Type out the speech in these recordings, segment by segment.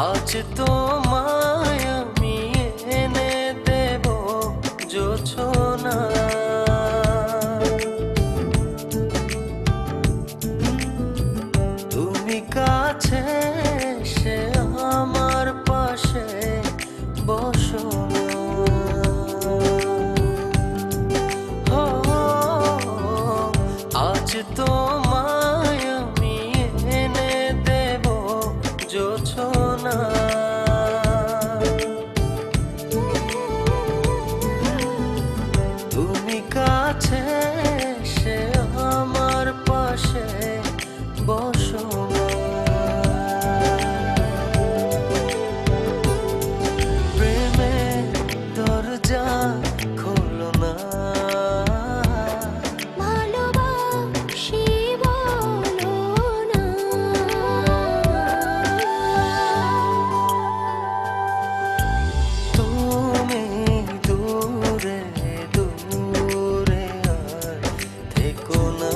আজ তোমায় আমি এনে দেব জোছনা, তুমি কাছে এসে আমার পাশে বসো না। আজ তোমায় আমি এনে দেব জোছনা, তুমি কাছে এসে আমার পাশে বসো না। প্রেমের দরজা খোলো না, ভালোবাসি বলো না। তুমি দূরে দূরে আর থেকো না।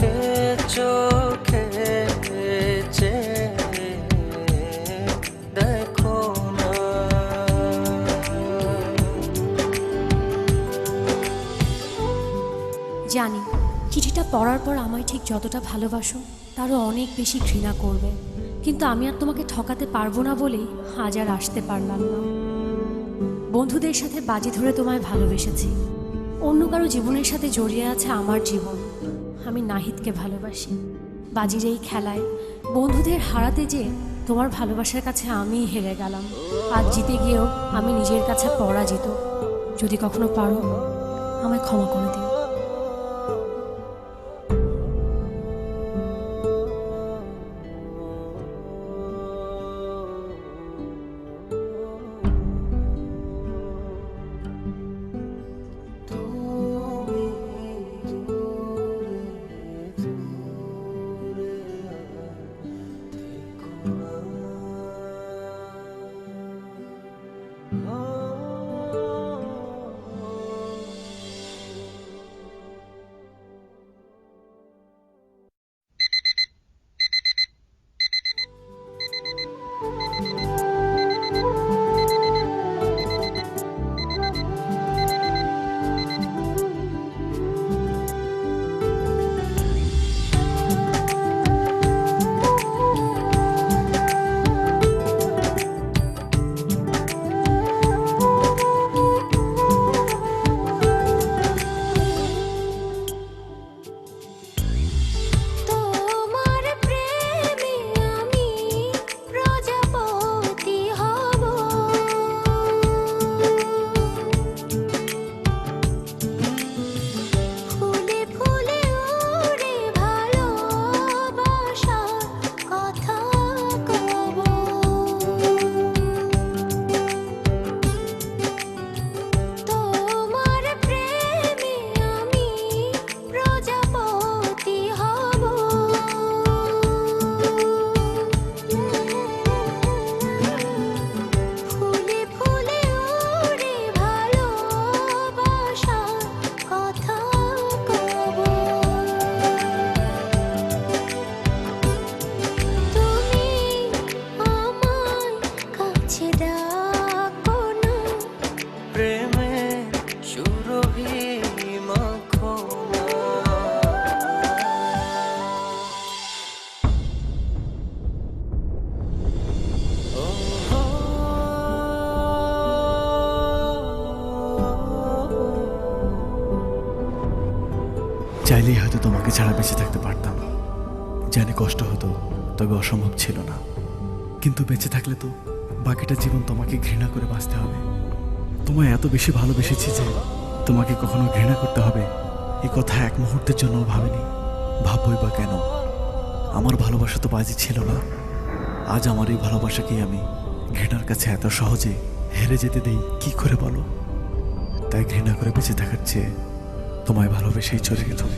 এ চোখে চেয়ে দেখো না। জানি চিঠিটা পড়ার পর আমায় ঠিক যতটা ভালোবাসো তারও অনেক বেশি ঘৃণা করবে, কিন্তু আমি আর তোমাকে ঠকাতে পারবো না বলেই আজ আর আসতে পারলাম না। বন্ধুদের সাথে বাজি ধরে তোমায় ভালোবেসেছি, অন্য কারো জীবনের সাথে জড়িয়ে আছে আমার জীবন। আমি নাহিদকে ভালোবাসি। বাজির এই খেলায় বন্ধুদের হারাতে যে তোমার ভালোবাসার কাছে আমিই হেরে গেলাম। আজ জিতে গিয়েও আমি নিজের কাছে পরাজিত। যদি কখনো পারো আমায় ক্ষমা করে দিও। চাইলেই হয়তো তোমাকে ছাড়া বেঁচে থাকতে পারতাম। জানি কষ্ট হতো, তবে অসম্ভব ছিল না। কিন্তু বেঁচে থাকলে তো বাকিটা জীবন তোমাকে ঘৃণা করে বাঁচতে হবে। তোমায় এত বেশি ভালোবেসেছি যে তোমাকে কখনো ঘৃণা করতে হবে এই কথা এক মুহূর্তের জন্য ভাবিনি। ভাববই বা কেন? আমার ভালোবাসা তো বাজি ছিল না। আজ আমার এই ভালোবাসাকেই আমি ঘৃণার কাছে এত সহজে হেরে যেতে দেই কি করে বলো? তাই ঘৃণা করে বেঁচে থাকার চেয়ে তোমায় ভালোবেসেই চলে গেলাম।